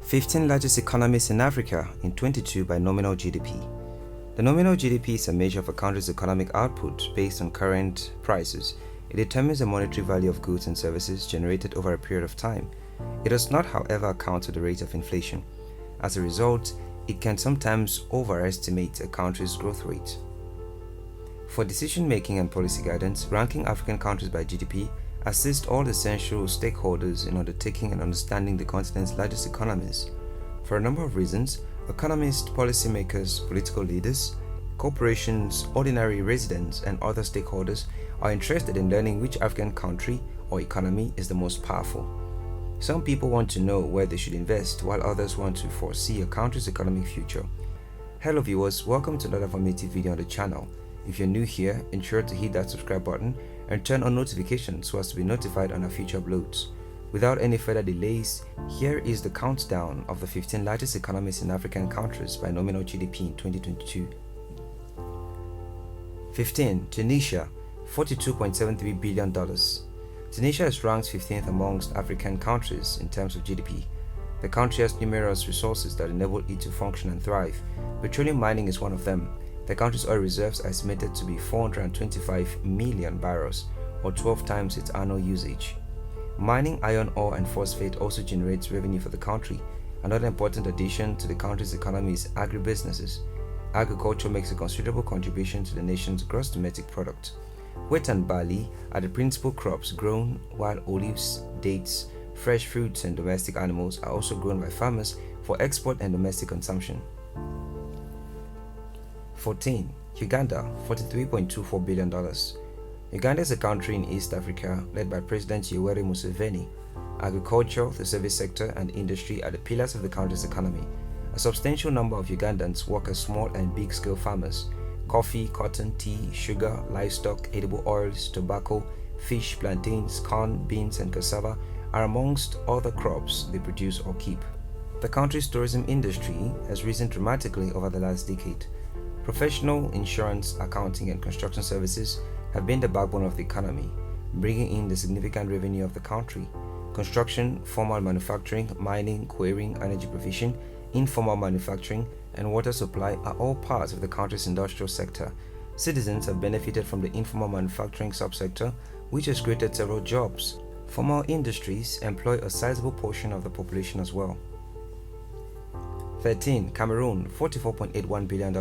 15 largest economies in Africa in 22 by nominal GDP. The nominal GDP is a measure of a country's economic output based on current prices. It determines the monetary value of goods and services generated over a period of time. It does not, however, account for the rate of inflation. As a result, it can sometimes overestimate a country's growth rate. For decision-making and policy guidance, ranking African countries by GDP assists all essential stakeholders in undertaking and understanding the continent's largest economies. For a number of reasons, economists, policymakers, political leaders, corporations, ordinary residents, and other stakeholders are interested in learning which African country or economy is the most powerful. Some people want to know where they should invest, while others want to foresee a country's economic future. Hello viewers, welcome to another informative video on the channel. If you're new here, ensure to hit that subscribe button and turn on notifications so as to be notified on our future uploads. Without any further delays, here is the countdown of the 15 largest economies in African countries by nominal GDP in 2022. 15. Tunisia, $42.73 billion. Tunisia is ranked 15th amongst African countries in terms of GDP. The country has numerous resources that enable it to function and thrive. Petroleum mining is one of them. The country's oil reserves are estimated to be 425 million barrels, or 12 times its annual usage. Mining iron ore and phosphate also generates revenue for the country. Another important addition to the country's economy is agribusinesses. Agriculture makes a considerable contribution to the nation's gross domestic product. Wheat and barley are the principal crops grown, while olives, dates, fresh fruits, and domestic animals are also grown by farmers for export and domestic consumption. 14. Uganda, $43.24 billion. Uganda is a country in East Africa led by President Yoweri Museveni. Agriculture, the service sector, and industry are the pillars of the country's economy. A substantial number of Ugandans work as small and big-scale farmers. Coffee, cotton, tea, sugar, livestock, edible oils, tobacco, fish, plantains, corn, beans, and cassava are amongst other crops they produce or keep. The country's tourism industry has risen dramatically over the last decade. Professional, insurance, accounting, and construction services have been the backbone of the economy, bringing in the significant revenue of the country. Construction, formal manufacturing, mining, quarrying, energy provision, informal manufacturing, and water supply are all parts of the country's industrial sector. Citizens have benefited from the informal manufacturing subsector, which has created several jobs. Formal industries employ a sizable portion of the population as well. 13. Cameroon, $44.81 billion.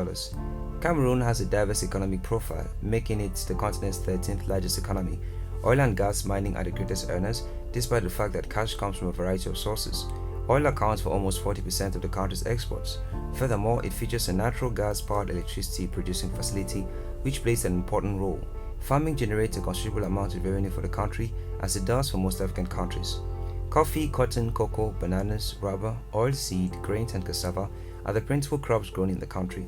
Cameroon has a diverse economic profile, making it the continent's 13th largest economy. Oil and gas mining are the greatest earners, despite the fact that cash comes from a variety of sources. Oil accounts for almost 40% of the country's exports. Furthermore, it features a natural gas-powered electricity producing facility, which plays an important role. Farming generates a considerable amount of revenue for the country, as it does for most African countries. Coffee, cotton, cocoa, bananas, rubber, oilseed, grains, and cassava are the principal crops grown in the country.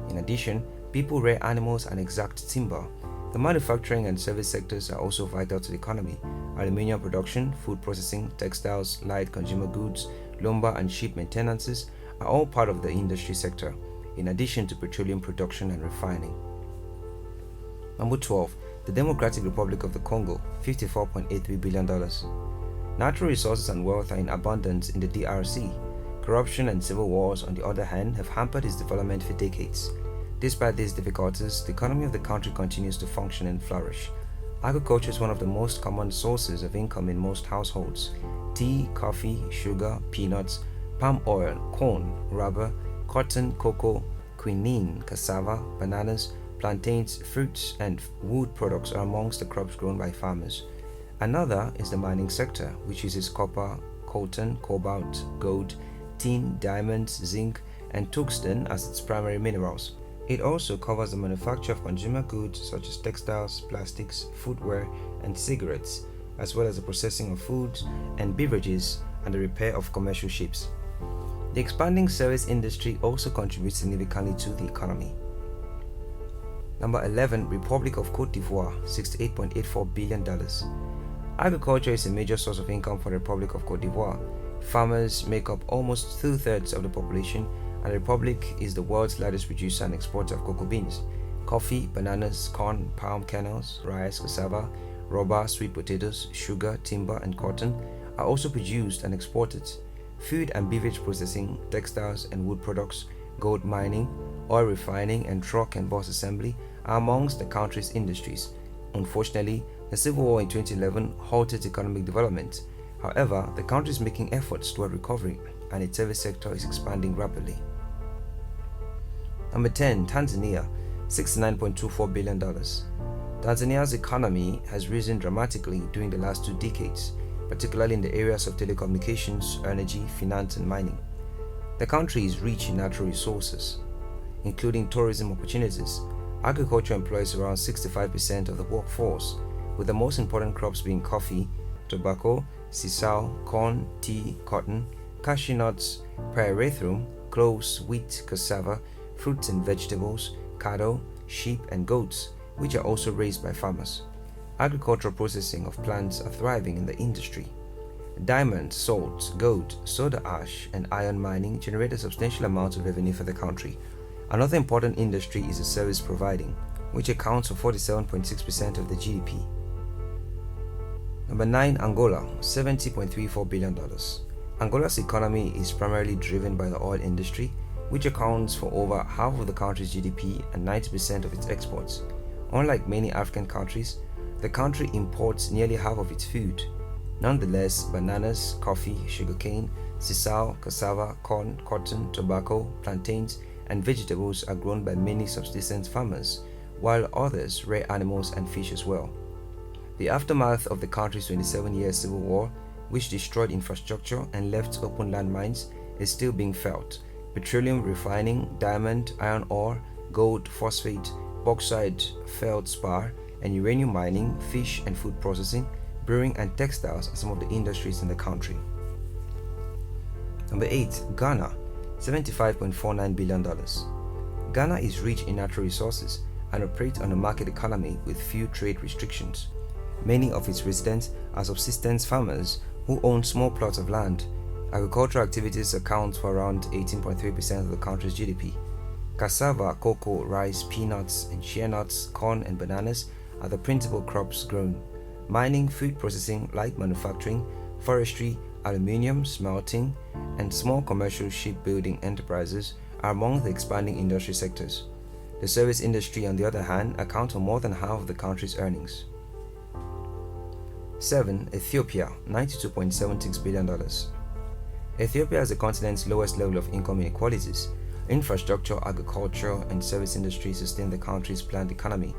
In addition, people rear animals and extract timber. The manufacturing and service sectors are also vital to the economy. Aluminium production, food processing, textiles, light consumer goods, lumber, and ship maintenances are all part of the industry sector, in addition to petroleum production and refining. Number 12. The Democratic Republic of the Congo, $54.83 billion. Natural resources and wealth are in abundance in the DRC. Corruption and civil wars, on the other hand, have hampered its development for decades. Despite these difficulties, the economy of the country continues to function and flourish. Agriculture is one of the most common sources of income in most households. Tea, coffee, sugar, peanuts, palm oil, corn, rubber, cotton, cocoa, quinine, cassava, bananas, plantains, fruits, and wood products are amongst the crops grown by farmers. Another is the mining sector, which uses copper, coltan, cobalt, gold, tin, diamonds, zinc, and tungsten as its primary minerals. It also covers the manufacture of consumer goods such as textiles, plastics, footwear, and cigarettes, as well as the processing of foods and beverages and the repair of commercial ships. The expanding service industry also contributes significantly to the economy. Number 11. Republic of Côte d'Ivoire, $68.84 billion. Agriculture is a major source of income for the Republic of Côte d'Ivoire. Farmers make up almost 2/3 of the population, and the Republic is the world's largest producer and exporter of cocoa beans. Coffee, bananas, corn, palm kernels, rice, cassava, rubber, sweet potatoes, sugar, timber, and cotton are also produced and exported. food and beverage processing, textiles and wood products, gold mining, oil refining, and truck and bus assembly are amongst the country's industries. Unfortunately, the civil war in 2011 halted economic development. However, the country is making efforts toward recovery and its service sector is expanding rapidly. Number 10. Tanzania, $69.24 billion. Tanzania's economy has risen dramatically during the last 2 decades, particularly in the areas of telecommunications, energy, finance, and mining. The country is rich in natural resources, including tourism opportunities. Agriculture employs around 65% of the workforce, with the most important crops being coffee, tobacco, sisal, corn, tea, cotton, cashew nuts, pyrethrum, cloves, wheat, cassava, fruits and vegetables, cattle, sheep, and goats, which are also raised by farmers. Agricultural processing of plants are thriving in the industry. Diamond, salt, gold, soda ash, and iron mining generate a substantial amount of revenue for the country. Another important industry is the service providing, which accounts for 47.6% of the GDP. Number 9. Angola, $70.34 billion. Angola's economy is primarily driven by the oil industry, which accounts for over half of the country's GDP and 90% of its exports. Unlike many African countries, the country imports nearly half of its food. Nonetheless, bananas, coffee, sugarcane, sisal, cassava, corn, cotton, tobacco, plantains, and vegetables are grown by many subsistence farmers, while others rear animals and fish as well. The aftermath of the country's 27-year civil war, which destroyed infrastructure and left open landmines, is still being felt. Petroleum refining, diamond, iron ore, gold, phosphate, bauxite, feldspar, and uranium mining, fish and food processing, brewing, and textiles are some of the industries in the country. Number 8. Ghana, $75.49 billion. Ghana is rich in natural resources and operates on a market economy with few trade restrictions. Many of its residents are subsistence farmers who own small plots of land. Agricultural activities account for around 18.3% of the country's GDP. Cassava, cocoa, rice, peanuts, and shea nuts, corn, and bananas are the principal crops grown. Mining, food processing, light manufacturing, forestry, aluminium, smelting, and small commercial shipbuilding enterprises are among the expanding industry sectors. The service industry, on the other hand, accounts for more than half of the country's earnings. 7. Ethiopia, $92.76 billion. Ethiopia has the continent's lowest level of income inequalities. Infrastructure, agriculture, and service industries sustain the country's planned economy.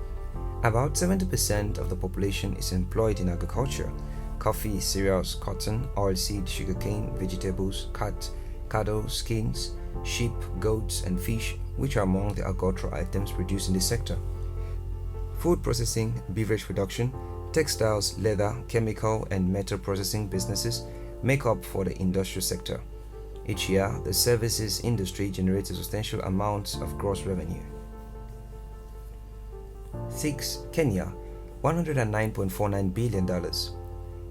About 70% of the population is employed in agriculture: coffee, cereals, cotton, oilseed, sugarcane, vegetables, cattle, skins, sheep, goats, and fish, which are among the agricultural items produced in this sector. Food processing, beverage production, textiles, leather, chemical, and metal processing businesses make up for the industrial sector. Each year, the services industry generates a substantial amount of gross revenue. 6. Kenya, $109.49 billion.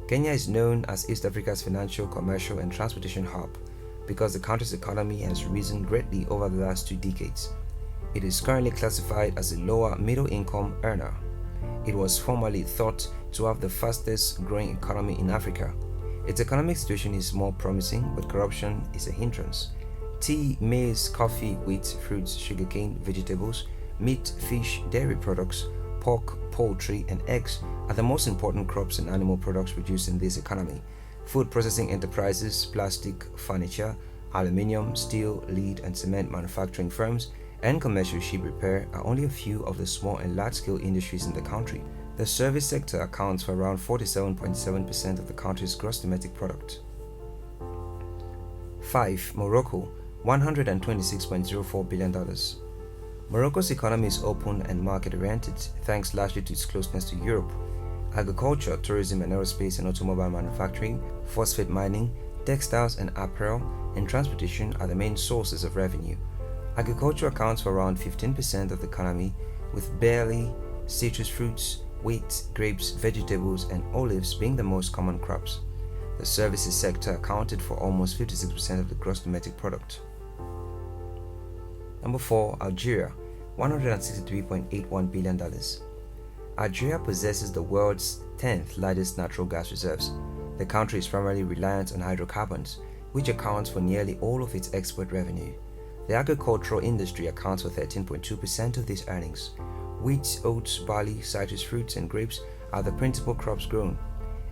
Kenya is known as East Africa's financial, commercial, and transportation hub because the country's economy has risen greatly over the last 2 decades. It is currently classified as a lower middle-income earner. It was formerly thought to have the fastest growing economy in Africa. Its economic situation is more promising, but corruption is a hindrance. Tea, maize, coffee, wheat, fruits, sugarcane, vegetables, meat, fish, dairy products, pork, poultry, and eggs are the most important crops and animal products produced in this economy. Food processing enterprises, plastic, furniture, aluminium, steel, lead, and cement manufacturing firms, and commercial ship repair are only a few of the small and large-scale industries in the country. The service sector accounts for around 47.7% of the country's gross domestic product. 5. Morocco, $126.04 billion. Morocco's economy is open and market-oriented thanks largely to its closeness to Europe. Agriculture, tourism and aerospace and automobile manufacturing, phosphate mining, textiles and apparel, and transportation are the main sources of revenue. Agriculture accounts for around 15% of the economy, with barley, citrus fruits, wheat, grapes, vegetables, and olives being the most common crops. The services sector accounted for almost 56% of the gross domestic product. Number 4. Algeria, $163.81 billion. Algeria possesses the world's 10th largest natural gas reserves. The country is primarily reliant on hydrocarbons, which accounts for nearly all of its export revenue. The agricultural industry accounts for 13.2% of these earnings. Wheat, oats, barley, citrus fruits, and grapes are the principal crops grown.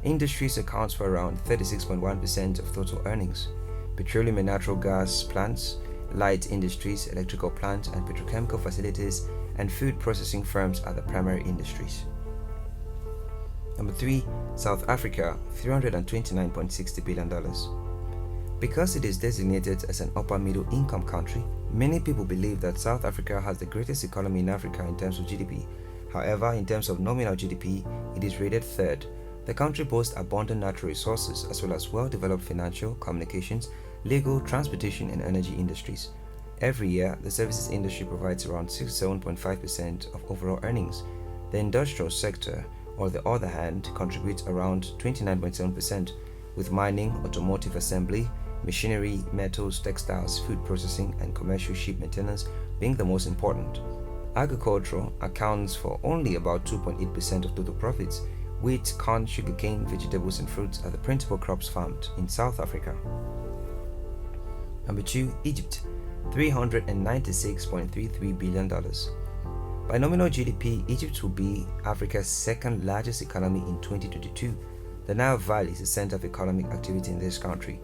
Industries accounts for around 36.1% of total earnings. Petroleum and natural gas plants, light industries, electrical plants and petrochemical facilities, and food processing firms are the primary industries. Number 3. South Africa, $329.60 billion. Because it is designated as an upper middle income country, many people believe that South Africa has the greatest economy in Africa in terms of GDP. However, in terms of nominal GDP, it is rated third. The country boasts abundant natural resources as well as well-developed financial, communications, legal, transportation, and energy industries. Every year, the services industry provides around 67.5% of overall earnings. The industrial sector, on the other hand, contributes around 29.7%, with mining, automotive assembly, machinery, metals, textiles, food processing, and commercial ship maintenance being the most important. Agriculture accounts for only about 2.8% of total profits. Wheat, corn, sugarcane, vegetables, and fruits are the principal crops farmed in South Africa. Number 2. Egypt, $396.33 billion. By nominal GDP, Egypt will be Africa's second largest economy in 2022. The Nile Valley is the center of economic activity in this country.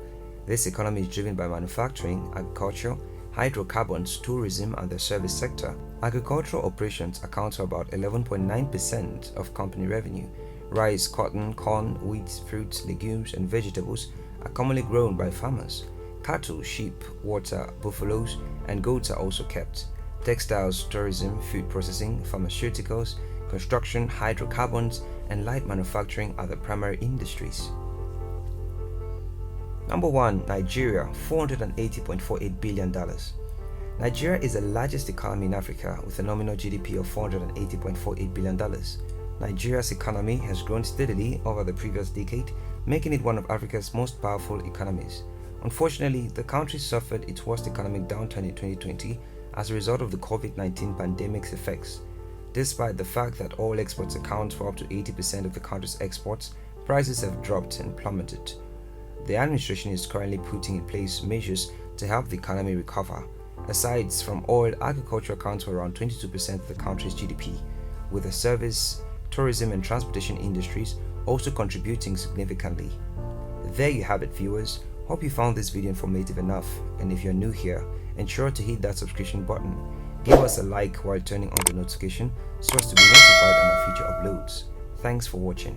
This economy is driven by manufacturing, agriculture, hydrocarbons, tourism, and the service sector. Agricultural operations account for about 11.9% of company revenue. Rice, cotton, corn, wheat, fruits, legumes, and vegetables are commonly grown by farmers. Cattle, sheep, water, buffaloes, and goats are also kept. Textiles, tourism, food processing, pharmaceuticals, construction, hydrocarbons, and light manufacturing are the primary industries. Number 1. Nigeria, $480.48 billion. Nigeria is the largest economy in Africa with a nominal GDP of $480.48 billion. Nigeria's economy has grown steadily over the previous decade, making it one of Africa's most powerful economies. Unfortunately, the country suffered its worst economic downturn in 2020 as a result of the COVID-19 pandemic's effects. Despite the fact that oil exports account for up to 80% of the country's exports, prices have dropped and plummeted. The administration is currently putting in place measures to help the economy recover. Aside from oil, agriculture accounts for around 22% of the country's GDP, with the service, tourism, and transportation industries also contributing significantly. There you have it, viewers. Hope you found this video informative enough, and if you're new here, ensure to hit that subscription button. Give us a like while turning on the notification so as to be notified on our future uploads. Thanks for watching.